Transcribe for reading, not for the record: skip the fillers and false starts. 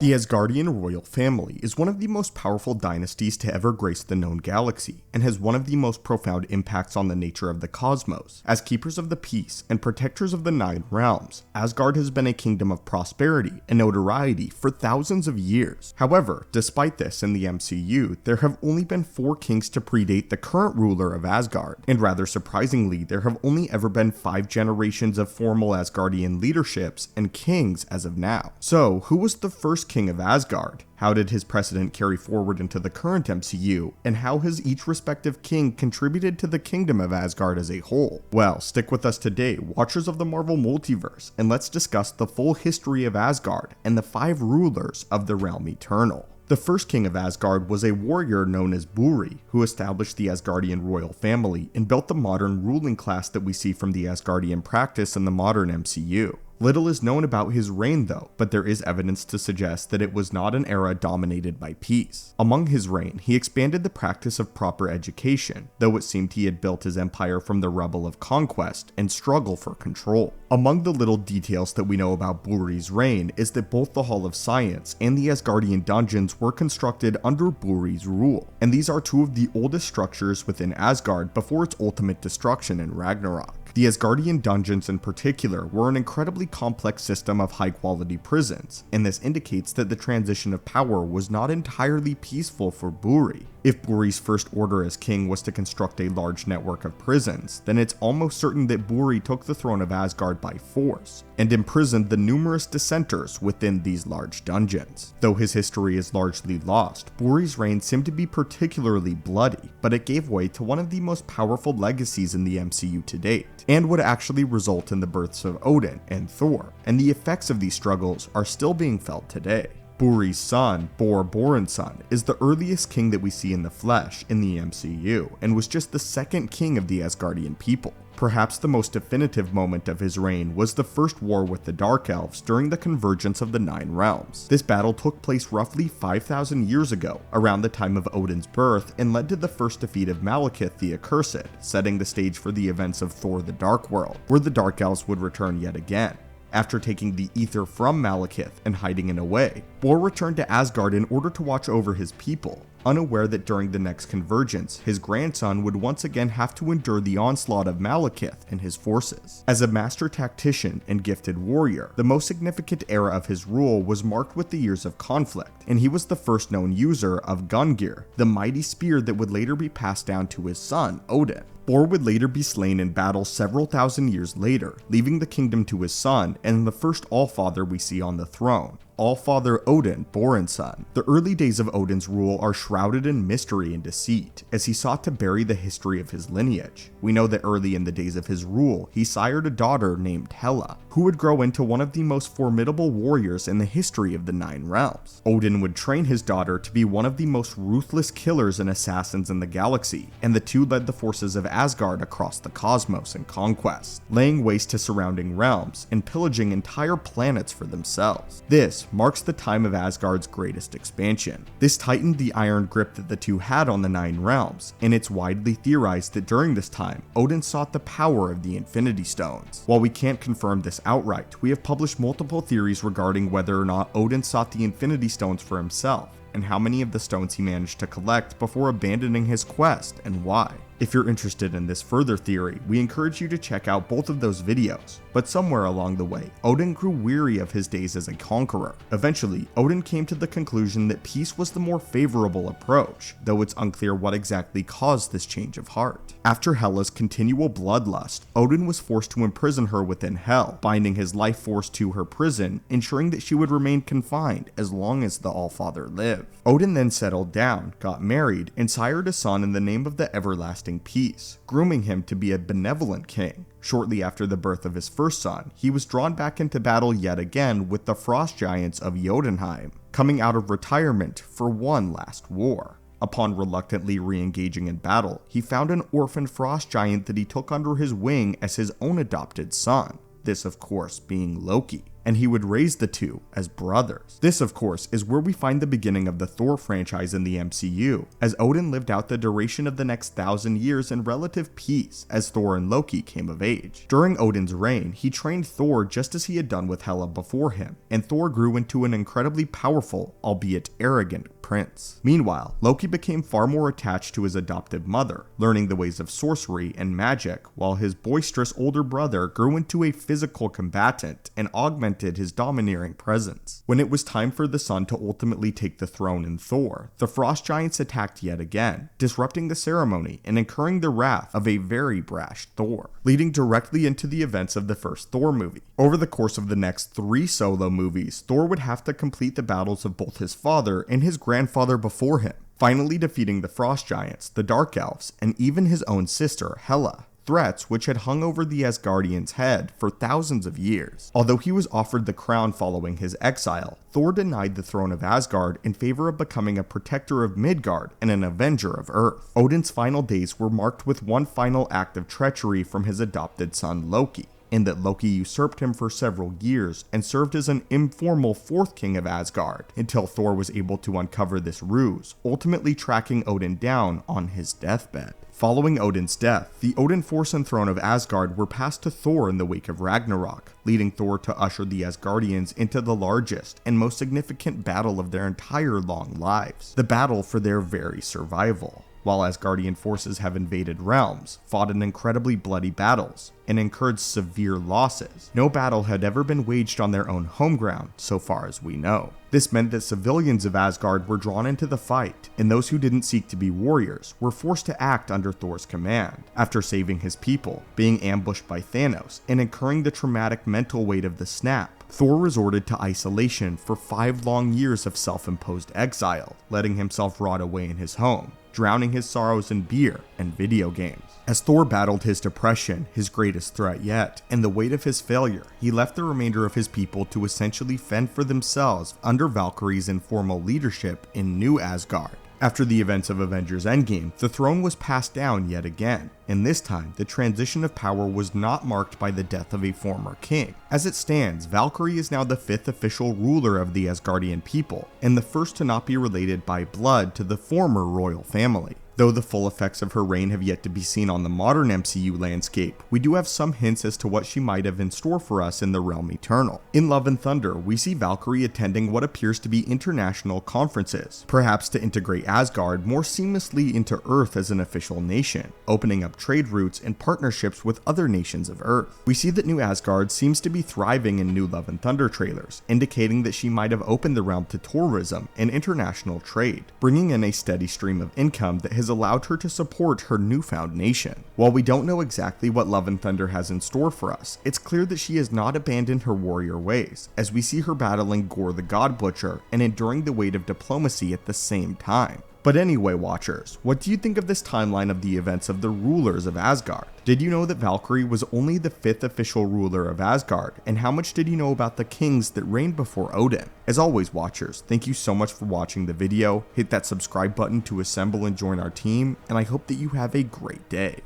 The Asgardian royal family is one of the most powerful dynasties to ever grace the known galaxy, and has one of the most profound impacts on the nature of the cosmos. As keepers of the peace and protectors of the Nine Realms, Asgard has been a kingdom of prosperity and notoriety for thousands of years. However, despite this, in the MCU, there have only been 4 kings to predate the current ruler of Asgard, and rather surprisingly, there have only ever been 5 generations of formal Asgardian leaderships and kings as of now. So, who was the first king of Asgard? How did his precedent carry forward into the current MCU, and how has each respective king contributed to the kingdom of Asgard as a whole? Well, stick with us today, watchers of the Marvel Multiverse, and let's discuss the full history of Asgard and the 5 rulers of the realm eternal. The first king of Asgard was a warrior known as Buri, who established the Asgardian royal family and built the modern ruling class that we see from the Asgardian practice in the modern MCU. Little is known about his reign though, but there is evidence to suggest that it was not an era dominated by peace. Among his reign, he expanded the practice of proper education, though it seemed he had built his empire from the rubble of conquest and struggle for control. Among the little details that we know about Buri's reign is that both the Hall of Science and the Asgardian dungeons were constructed under Buri's rule, and these are 2 of the oldest structures within Asgard before its ultimate destruction in Ragnarok. The Asgardian dungeons in particular were an incredibly complex system of high-quality prisons, and this indicates that the transition of power was not entirely peaceful for Buri. If Buri's first order as king was to construct a large network of prisons, then it's almost certain that Buri took the throne of Asgard by force, and imprisoned the numerous dissenters within these large dungeons. Though his history is largely lost, Buri's reign seemed to be particularly bloody, but it gave way to one of the most powerful legacies in the MCU to date, and would actually result in the births of Odin and Thor, and the effects of these struggles are still being felt today. Buri's son, Bor-Boranson, is the earliest king that we see in the flesh in the MCU, and was just the second king of the Asgardian people. Perhaps the most definitive moment of his reign was the first war with the Dark Elves during the convergence of the 9 realms. This battle took place roughly 5,000 years ago, around the time of Odin's birth, and led to the first defeat of Malekith the Accursed, setting the stage for the events of Thor the Dark World, where the Dark Elves would return yet again. After taking the ether from Malekith and hiding it away, Bor returned to Asgard in order to watch over his people, unaware that during the next convergence, his grandson would once again have to endure the onslaught of Malekith and his forces. As a master tactician and gifted warrior, the most significant era of his rule was marked with the years of conflict, and he was the first known user of Gungnir, the mighty spear that would later be passed down to his son, Odin. Bor would later be slain in battle several thousand years later, leaving the kingdom to his son and the first Allfather we see on the throne, Allfather Odin Boranson. The early days of Odin's rule are shrouded in mystery and deceit, as he sought to bury the history of his lineage. We know that early in the days of his rule, he sired a daughter named Hela, who would grow into one of the most formidable warriors in the history of the 9 realms. Odin would train his daughter to be one of the most ruthless killers and assassins in the galaxy, and the 2 led the forces of Asgard across the cosmos in conquest, laying waste to surrounding realms and pillaging entire planets for themselves. This marks the time of Asgard's greatest expansion. This tightened the iron grip that the 2 had on the 9 realms, and it's widely theorized that during this time, Odin sought the power of the Infinity Stones. While we can't confirm this outright, we have published multiple theories regarding whether or not Odin sought the Infinity Stones for himself, and how many of the stones he managed to collect before abandoning his quest, and why. If you're interested in this further theory, we encourage you to check out both of those videos, but somewhere along the way, Odin grew weary of his days as a conqueror. Eventually, Odin came to the conclusion that peace was the more favorable approach, though it's unclear what exactly caused this change of heart. After Hela's continual bloodlust, Odin was forced to imprison her within Hel, binding his life force to her prison, ensuring that she would remain confined as long as the Allfather lived. Odin then settled down, got married, and sired a son in the name of the Everlasting Peace, grooming him to be a benevolent king. Shortly after the birth of his first son, he was drawn back into battle yet again with the frost giants of Jotunheim, coming out of retirement for one last war. Upon reluctantly re-engaging in battle, he found an orphan frost giant that he took under his wing as his own adopted son, this of course being Loki. and he would raise the two as brothers. This, of course, is where we find the beginning of the Thor franchise in the MCU, as Odin lived out the duration of the next 1,000 years in relative peace as Thor and Loki came of age. During Odin's reign, he trained Thor just as he had done with Hela before him, and Thor grew into an incredibly powerful, albeit arrogant, prince. Meanwhile, Loki became far more attached to his adoptive mother, learning the ways of sorcery and magic, while his boisterous older brother grew into a physical combatant and augmented his domineering presence. When it was time for the son to ultimately take the throne in Thor, the Frost Giants attacked yet again, disrupting the ceremony and incurring the wrath of a very brash Thor, leading directly into the events of the first Thor movie. Over the course of the next 3 solo movies, Thor would have to complete the battles of both his father and his grandfather before him, finally defeating the Frost Giants, the Dark Elves, and even his own sister, Hela, threats which had hung over the Asgardians' head for thousands of years. Although he was offered the crown following his exile, Thor denied the throne of Asgard in favor of becoming a protector of Midgard and an avenger of Earth. Odin's final days were marked with one final act of treachery from his adopted son Loki, in that Loki usurped him for several years and served as an informal 4th king of Asgard, until Thor was able to uncover this ruse, ultimately tracking Odin down on his deathbed. Following Odin's death, the Odin Force and throne of Asgard were passed to Thor in the wake of Ragnarok, leading Thor to usher the Asgardians into the largest and most significant battle of their entire long lives, the battle for their very survival. While Asgardian forces have invaded realms, fought in incredibly bloody battles, and incurred severe losses, no battle had ever been waged on their own home ground, so far as we know. This meant that civilians of Asgard were drawn into the fight, and those who didn't seek to be warriors were forced to act under Thor's command. After saving his people, being ambushed by Thanos, and incurring the traumatic mental weight of the snap, Thor resorted to isolation for 5 long years of self-imposed exile, letting himself rot away in his home, drowning his sorrows in beer and video games. As Thor battled his depression, his greatest threat yet, and the weight of his failure, he left the remainder of his people to essentially fend for themselves under Valkyrie's informal leadership in New Asgard. After the events of Avengers Endgame, the throne was passed down yet again, and this time the transition of power was not marked by the death of a former king. As it stands, Valkyrie is now the 5th official ruler of the Asgardian people, and the first to not be related by blood to the former royal family. Though the full effects of her reign have yet to be seen on the modern MCU landscape, we do have some hints as to what she might have in store for us in the realm eternal. In Love and Thunder, we see Valkyrie attending what appears to be international conferences, perhaps to integrate Asgard more seamlessly into Earth as an official nation, opening up trade routes and partnerships with other nations of Earth. We see that New Asgard seems to be thriving in new Love and Thunder trailers, indicating that she might have opened the realm to tourism and international trade, bringing in a steady stream of income that has allowed her to support her newfound nation. While we don't know exactly what Love and Thunder has in store for us, it's clear that she has not abandoned her warrior ways, as we see her battling Gore the God Butcher and enduring the weight of diplomacy at the same time. But anyway, watchers, what do you think of this timeline of the events of the rulers of Asgard? Did you know that Valkyrie was only the 5th official ruler of Asgard? And how much did you know about the kings that reigned before Odin? As always, watchers, thank you so much for watching the video. Hit that subscribe button to assemble and join our team, and I hope that you have a great day.